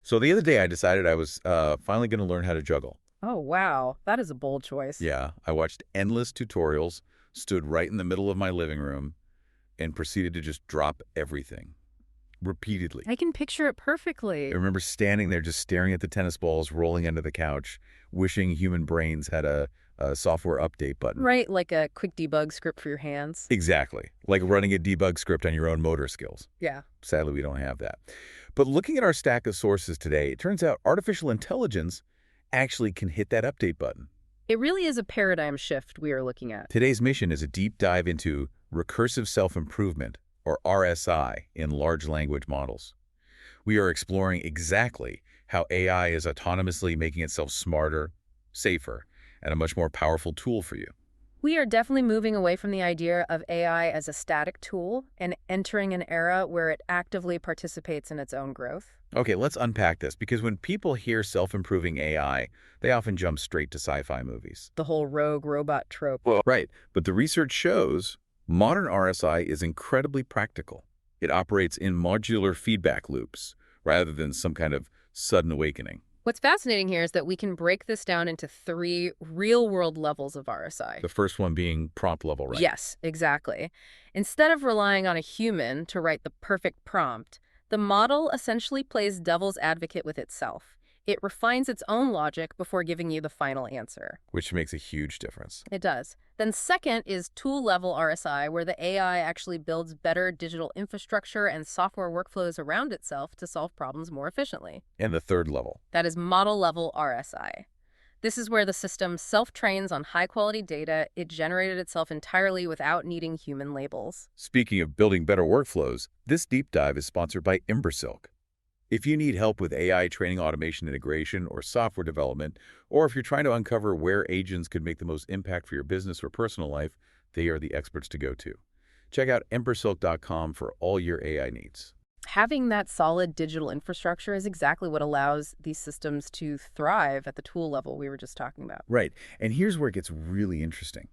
So the other day I decided I was finally going to learn how to juggle. Oh, wow. That is a bold choice. Yeah, I watched endless tutorials, stood right in the middle of my living room, and proceeded to just drop everything repeatedly. I can picture it I perfectly. remember standing there just staring at the tennis balls rolling under the couch, wishing human brains had a software update button. Right, like a quick debug script for your hands. Exactly, like running a debug script on your own motor skills. Yeah. Sadly, we don't have that. But looking at our stack of sources today, it turns out artificial intelligence actually can hit that update button. It really is a paradigm shift we are looking at. Today's mission is a deep dive into recursive self-improvement, or RSI, in large language models. We are exploring exactly how AI is autonomously making itself smarter, safer, and a much more powerful tool for you. We are definitely moving away from the idea of AI as a static tool and entering an era where it actively participates in its own growth. Okay, let's unpack this, because when people hear self-improving AI, they often jump straight to sci-fi movies. The whole rogue robot trope. Right, but the research shows modern RSI is incredibly practical. It operates in modular feedback loops, rather than some kind of sudden awakening. What's fascinating here is that we can break this down into three real-world levels of RSI. The first one being prompt level, right? Yes, exactly. Instead of relying on a human to write the perfect prompt, the model essentially plays devil's advocate with itself. It refines its own logic before giving you the final answer. Which makes a huge difference. It does. Then second is tool-level RSI, where the AI actually builds better digital infrastructure and software workflows around itself to solve problems more efficiently. And the third level. That is model-level RSI. This is where the system self-trains on high-quality data it generated itself entirely without needing human labels. Speaking of building better workflows, this deep dive is sponsored by Imbersilk. If you need help with AI training automation integration or software development, or if you're trying to uncover where agents could make the most impact for your business or personal life, they are the experts to go to. Check out embersilk.com for all your AI needs. Having that solid digital infrastructure is exactly what allows these systems to thrive at the tool level we were just talking about. Right, and here's where it gets really interesting.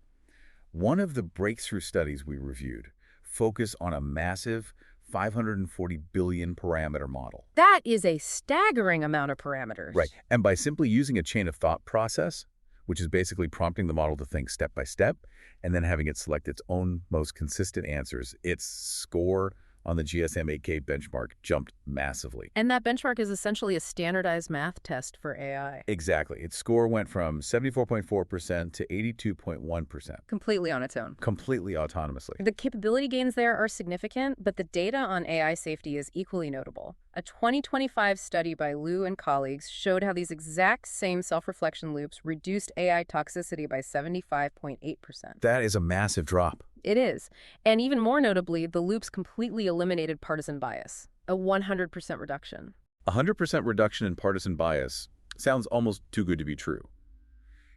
One of the breakthrough studies we reviewed focused on a massive 540 billion parameter model. That is a staggering amount of parameters. Right. And by simply using a chain of thought process, which is basically prompting the model to think step by step, and then having it select its own most consistent answers, its score on the GSM-8K benchmark jumped massively. And that benchmark is essentially a standardized math test for AI. Exactly. Its score went from 74.4% to 82.1%. Completely on its own. Completely autonomously. The capability gains there are significant, but the data on AI safety is equally notable. A 2025 study by Liu and colleagues showed how these exact same self-reflection loops reduced AI toxicity by 75.8%. That is a massive drop. It is. And even more notably, the loops completely eliminated partisan bias, a 100% reduction. 100% reduction in partisan bias sounds almost too good to be true.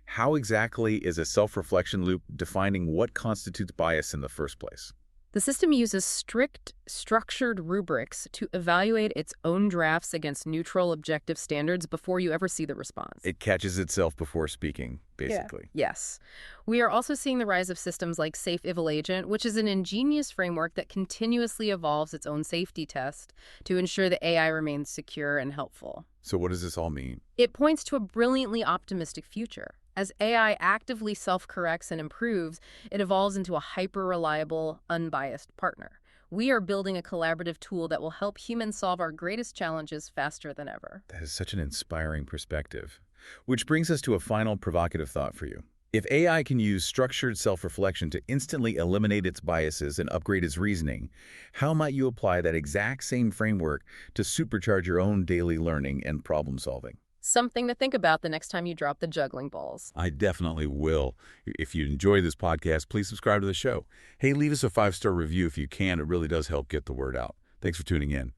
How exactly is a self-reflection loop defining what constitutes bias in the first place? The system uses strict, structured rubrics to evaluate its own drafts against neutral, objective standards before you ever see the response. It catches itself before speaking, basically. Yeah. Yes. We are also seeing the rise of systems like SafeEvalAgent, which is an ingenious framework that continuously evolves its own safety test to ensure the AI remains secure and helpful. So what does this all mean? It points to a brilliantly optimistic future. As AI actively self-corrects and improves, it evolves into a hyper-reliable, unbiased partner. We are building a collaborative tool that will help humans solve our greatest challenges faster than ever. That is such an inspiring perspective. Which brings us to a final provocative thought for you. If AI can use structured self-reflection to instantly eliminate its biases and upgrade its reasoning, how might you apply that exact same framework to supercharge your own daily learning and problem solving? Something to think about the next time you drop the juggling balls. I definitely will. If you enjoy this podcast, please subscribe to the show. Hey, leave us a 5-star review if you can. It really does help get the word out. Thanks for tuning in.